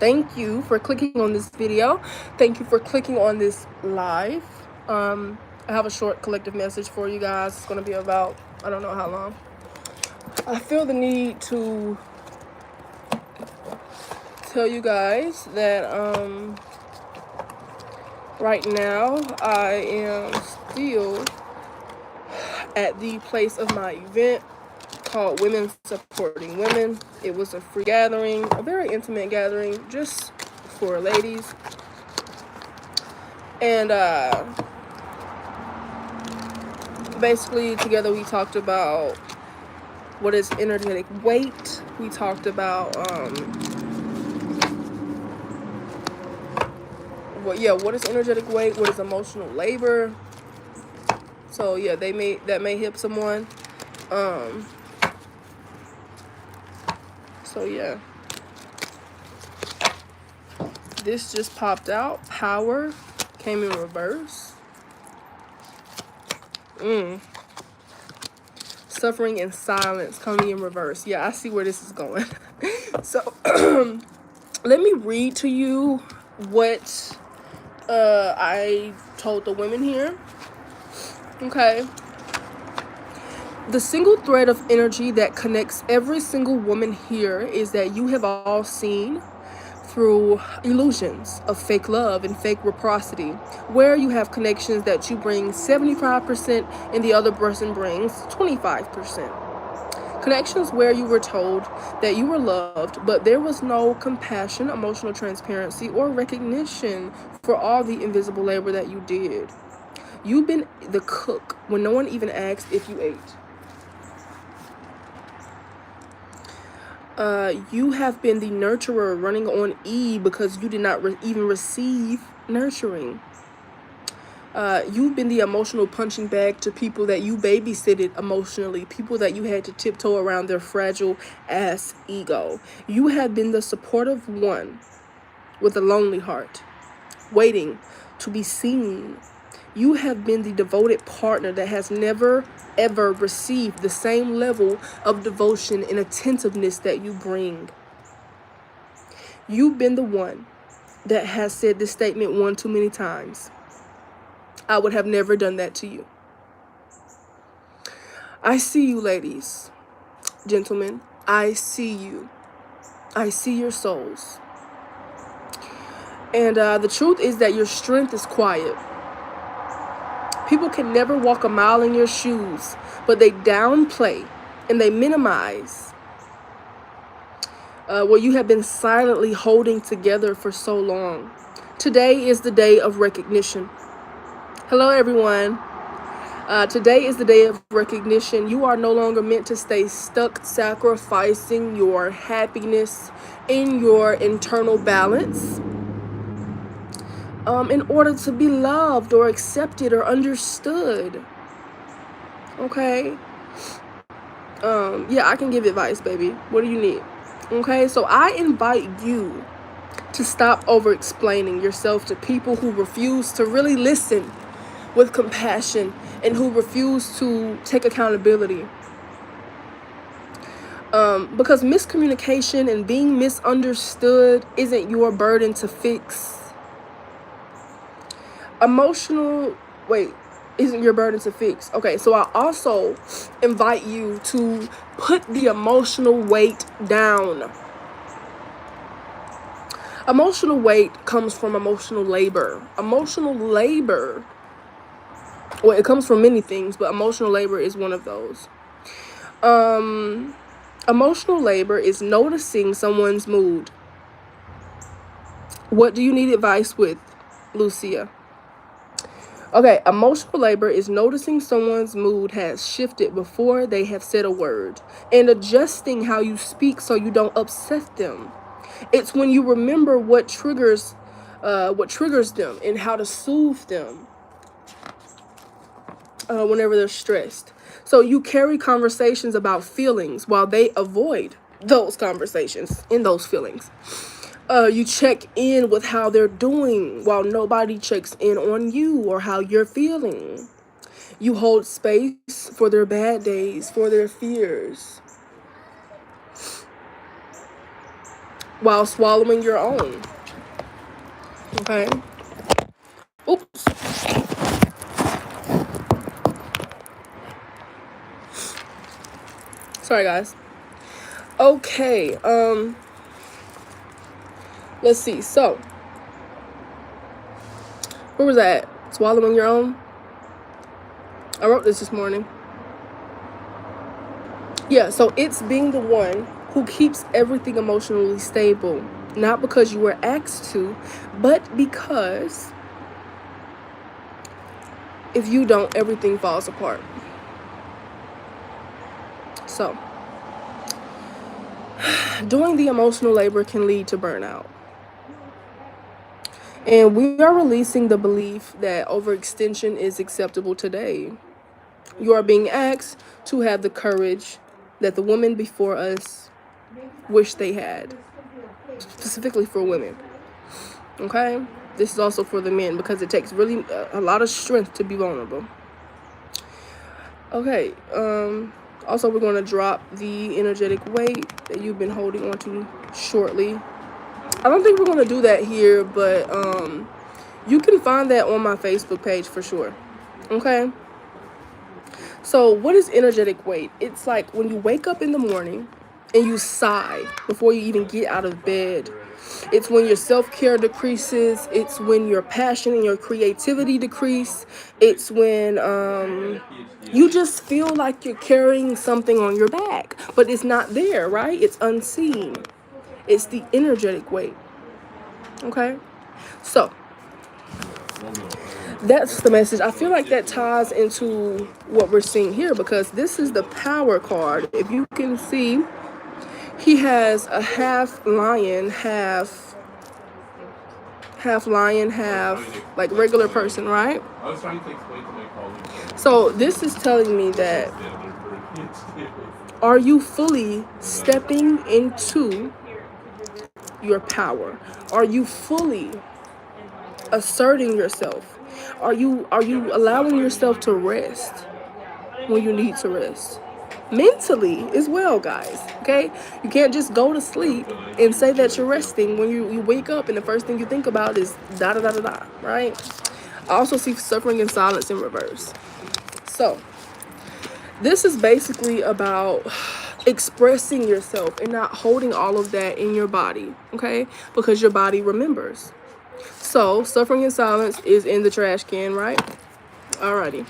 thank you for clicking on this video. Thank you for clicking on this live. I have a short collective message for you guys. It's going to be about, I don't know how long. I feel the need to tell you guys that right now I am still at the place of my event called Women Supporting Women. It was a free gathering, a very intimate gathering, just for ladies. And basically together we talked about what is energetic weight. We talked about what is energetic weight, what is emotional labor. So yeah, that may help someone. So yeah, this just popped out. Power came in reverse. Suffering and silence coming in reverse. Yeah, I see where this is going. So let me read to you what I told the women here. Okay. The single thread of energy that connects every single woman here is that you have all seen through illusions of fake love and fake reciprocity, where you have connections that you bring 75% and the other person brings 25%. Connections where you were told that you were loved, but there was no compassion, emotional transparency, or recognition for all the invisible labor that you did. You've been the cook when no one even asked if you ate. You have been the nurturer running on E because you did not even receive nurturing. You've been the emotional punching bag to people that you babysitted emotionally, people that you had to tiptoe around their fragile ass ego. You have been the supportive one with a lonely heart, waiting to be seen. You have been the devoted partner that has never, ever received the same level of devotion and attentiveness that you bring. You've been the one that has said this statement one too many times. I would have never done that to you. I see you, ladies, gentlemen. I see you. I see your souls. And the truth is that your strength is quiet. People can never walk a mile in your shoes, but they downplay and they minimize what you have been silently holding together for so long. Today is the day of recognition. Hello, everyone. Today is the day of recognition. You are no longer meant to stay stuck sacrificing your happiness in your internal balance in order to be loved or accepted or understood. Okay? Yeah, I can give advice, baby. What do you need? Okay, so I invite you to stop over-explaining yourself to people who refuse to really listen with compassion and who refuse to take accountability. Because miscommunication and being misunderstood isn't your burden to fix. Isn't your burden to fix. Okay, so I also invite you to put the emotional weight down. Emotional weight comes from emotional labor. Emotional labor, well, it comes from many things, but emotional labor is one of those. Emotional labor is noticing someone's mood. What do you need advice with, Lucia? Okay, emotional labor is noticing someone's mood has shifted before they have said a word and adjusting how you speak so you don't upset them. It's when you remember what triggers them and how to soothe them whenever they're stressed. So you carry conversations about feelings while they avoid those conversations in those feelings. You check in with how they're doing while nobody checks in on you or how you're feeling. You hold space for their bad days, for their fears. while swallowing your own. Okay. Oops. Sorry, guys. Okay. Let's see. So, where was that? Swallowing your own? I wrote this morning. Yeah, so it's being the one who keeps everything emotionally stable. Not because you were asked to, but because if you don't, everything falls apart. So, doing the emotional labor can lead to burnout. And we are releasing the belief that overextension is acceptable today. You are being asked to have the courage that the women before us wish they had, specifically for women. Okay? This is also for the men because it takes really a lot of strength to be vulnerable. Okay, also we're going to drop the energetic weight that you've been holding on to shortly. I don't think we're going to do that here, but you can find that on my Facebook page for sure. Okay? So what is energetic weight? It's like when you wake up in the morning and you sigh before you even get out of bed. It's when your self-care decreases. It's when your passion and your creativity decrease. It's when you just feel like you're carrying something on your back, but it's not there, right? It's unseen. It's the energetic weight. Okay? So that's the message. I feel like that ties into what we're seeing here because this is the power card. If you can see, he has a half lion, half lion, half like regular person, right? So this is telling me that are you fully stepping into your power? Are you fully asserting yourself? Are you allowing yourself to rest when you need to rest? Mentally as well, guys. Okay? You can't just go to sleep and say that you're resting when you wake up and the first thing you think about is da da da da da, right? I also see suffering in silence in reverse. So this is basically about expressing yourself and not holding all of that in your body, okay? Because your body remembers. So suffering in silence is in the trash can, right? Alrighty.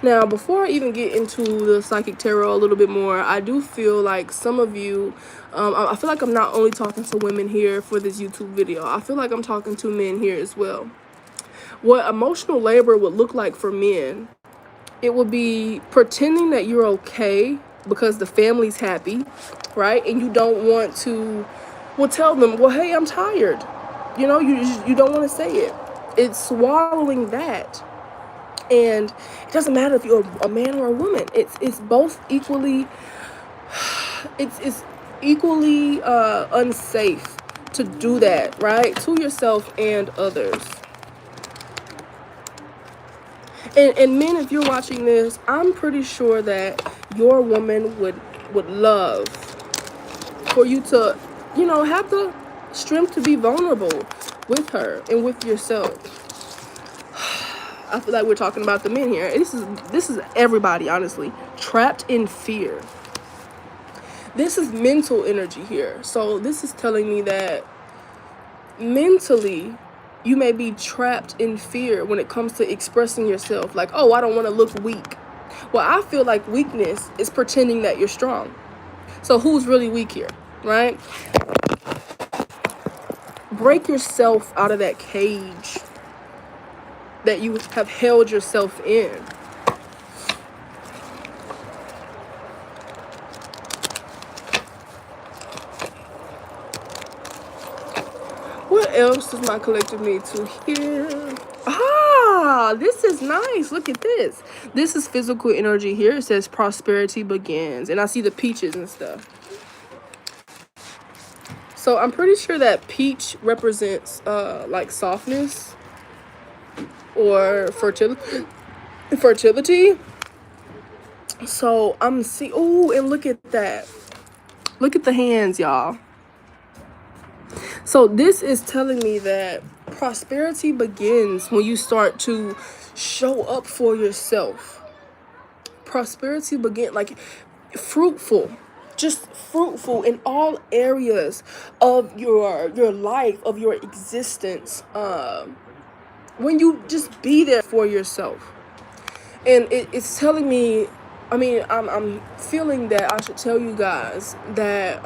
Now, before I even get into the psychic tarot a little bit more, I do feel like some of you, I feel like I'm not only talking to women here for this YouTube video. I feel like I'm talking to men here as well. What emotional labor would look like for men, it would be pretending that you're okay because the family's happy, right? And you don't want to, well, tell them, well, hey, I'm tired. You know, you don't want to say it. It's swallowing that. And it doesn't matter if you're a man or a woman. It's both equally, it's equally unsafe to do that, right? To yourself and others. And men, if you're watching this, I'm pretty sure that your woman would love for you to, you know, have the strength to be vulnerable with her and with yourself. I feel like we're talking about the men here. This is everybody, honestly, trapped in fear. This is mental energy here. So this is telling me that mentally you may be trapped in fear when it comes to expressing yourself. Like, oh, I don't want to look weak. Well, I feel like weakness is pretending that you're strong. So who's really weak here, right? Break yourself out of that cage that you have held yourself in. What else does my collective need to hear? Ah, this is nice. Look at this. This is physical energy here. It says prosperity begins. And I see the peaches and stuff. So I'm pretty sure that peach represents like softness or fertility. So I'm oh, and look at that. Look at the hands, y'all. So this is telling me that prosperity begins when you start to show up for yourself. Prosperity begin like fruitful, just fruitful in all areas of your life, of your existence. When you just be there for yourself. And it's telling me, I mean, I'm feeling that I should tell you guys that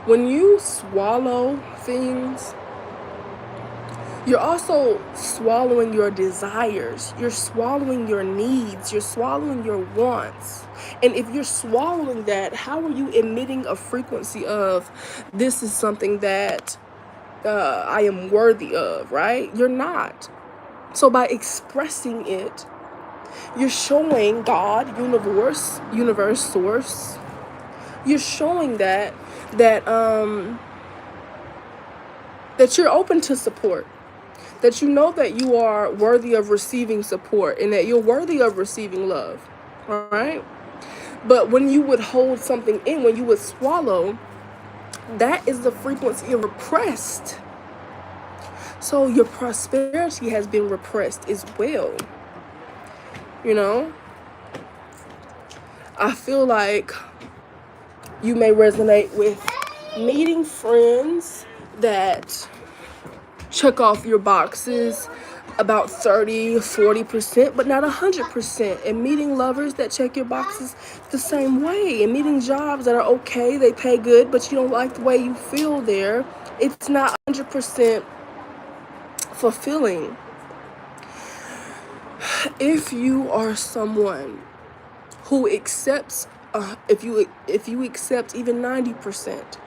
when you swallow things, you're also swallowing your desires. You're swallowing your needs. You're swallowing your wants. And if you're swallowing that, how are you emitting a frequency of this is something that I am worthy of, right? You're not. So by expressing it, you're showing God, universe, source. You're showing that that you're open to support. That you know that you are worthy of receiving support and that you're worthy of receiving love, right? But when you would hold something in, when you would swallow, that is the frequency of repressed. So your prosperity has been repressed as well. You know? I feel like you may resonate with meeting friends that check off your boxes about 30-40%, but not 100%, and meeting lovers that check your boxes the same way, and meeting jobs that are okay, they pay good, but you don't like the way you feel there. It's not 100% fulfilling. If you are someone who accepts if you accept even 90%,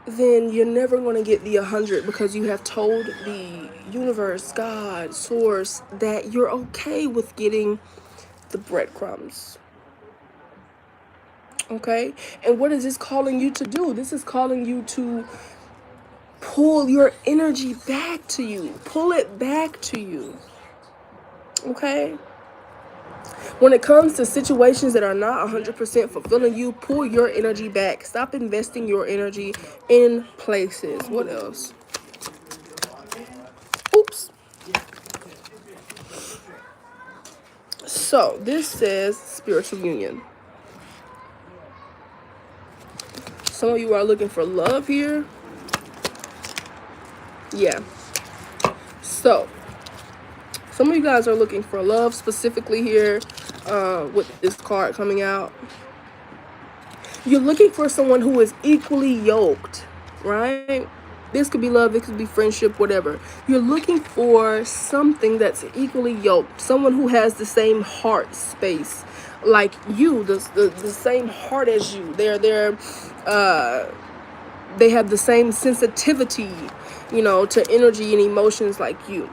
then you're never going to get the 100 because you have told the universe, God, source, that you're okay with getting the breadcrumbs. Okay? And what is this calling you to do? This is calling you to pull your energy back to you. Pull it back to you. Okay? When it comes to situations that are not 100% fulfilling you, pull your energy back. Stop investing your energy in places. What else? Oops. So, this says spiritual union. Some of you are looking for love here. Yeah. So, some of you guys are looking for love specifically here with this card coming out. You're looking for someone who is equally yoked, right? This could be love, it could be friendship, whatever. You're looking for something that's equally yoked, someone who has the same heart space like you, the same heart as you. They have the same sensitivity, to energy and emotions like you.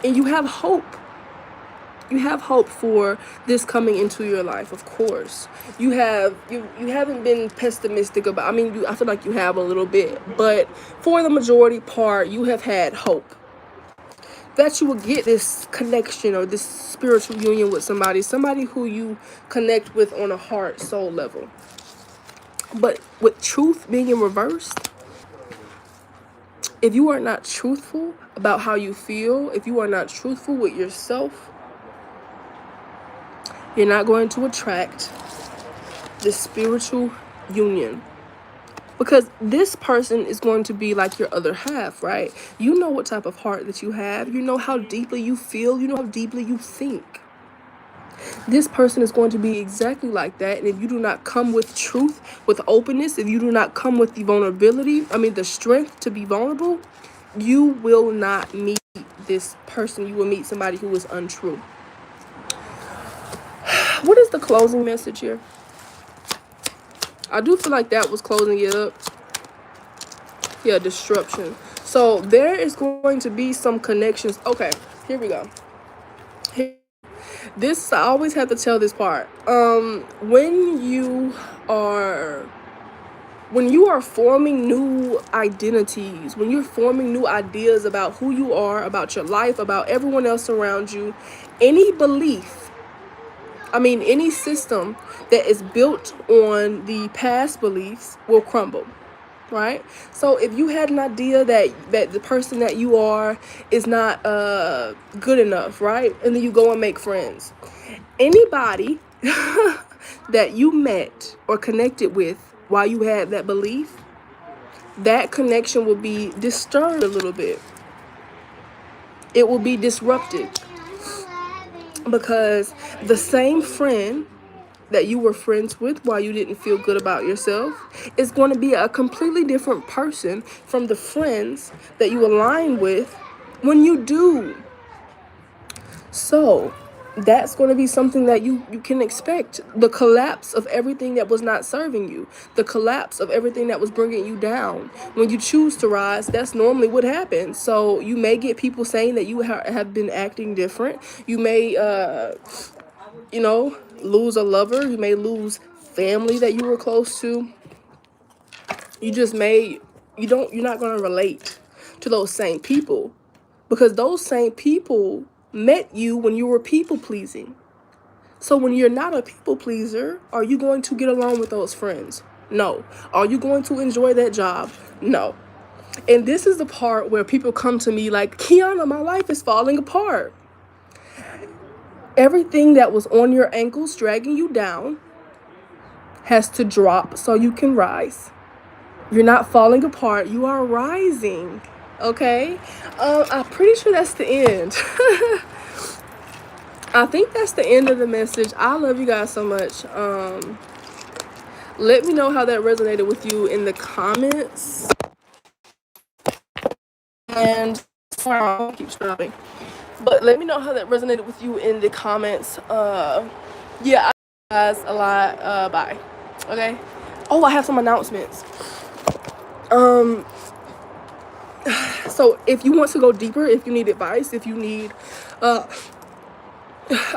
And you have hope. You have hope for this coming into your life, of course. You haven't been pessimistic about, I feel like you have a little bit, but for the majority part, you have had hope that you will get this connection or this spiritual union with somebody who you connect with on a heart, soul level. But with truth being in reverse, if you are not truthful about how you feel, if you are not truthful with yourself, you're not going to attract this spiritual union. Because this person is going to be like your other half, right? You know what type of heart that you have. You know how deeply you feel. You know how deeply you think. This person is going to be exactly like that. And if you do not come with truth, with openness, if you do not come with the vulnerability, the strength to be vulnerable, you will not meet this person. You will meet somebody who is untrue. What is the closing message here? I do feel like that was closing it up. Yeah, disruption. So there is going to be some connections. Okay, here we go. I always have to tell this part. When you are forming new identities, when you're forming new ideas about who you are, about your life, about everyone else around you, any belief Any system that is built on the past beliefs will crumble, right? So if you had an idea that the person that you are is not good enough, right? And then you go and make friends. Anybody that you met or connected with while you had that belief, that connection will be disturbed a little bit. It will be disrupted because the same friend that you were friends with while you didn't feel good about yourself is going to be a completely different person from the friends that you align with when you do. So that's going to be something that you can expect. The collapse of everything that was not serving you. The collapse of everything that was bringing you down. When you choose to rise, that's normally what happens. So you may get people saying that you have been acting different. You may, lose a lover. You may lose family that you were close to. You just may, you're not going to relate to those same people because those same people met you when you were people pleasing. So when you're not a people pleaser, are you going to get along with those friends? No. Are you going to enjoy that job? No. And this is the part where people come to me like, Kiana, my life is falling apart. Everything that was on your ankles dragging you down has to drop so you can rise. You're not falling apart. You are rising. Okay? I'm pretty sure that's the end. I think that's the end of the message. I love you guys so much. Let me know how that resonated with you in the comments. And sorry, I keep stopping. But let me know how that resonated with you in the comments. Yeah, I love you guys a lot. Bye. Okay. Oh, I have some announcements. So if you want to go deeper, if you need advice, if you need a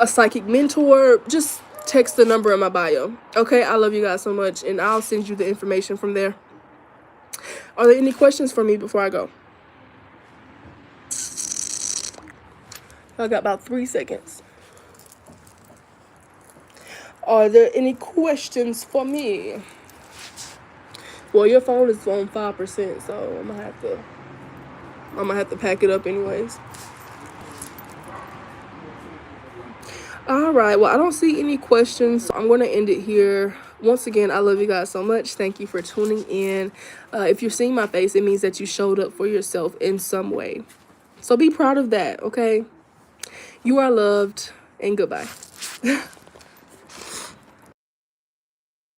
psychic mentor, just text the number in my bio. Okay, I love you guys so much, and I'll send you the information from there. Are there any questions for me before I go? I got about 3 seconds. Are there any questions for me? Well, your phone is on 5%, so I'm gonna have to pack it up anyways. All right, well, I don't see any questions, so I'm going to end it here. Once again, I love you guys so much. Thank you for tuning in. If you're seeing my face, it means that you showed up for yourself in some way. So be proud of that, okay? You are loved, and goodbye.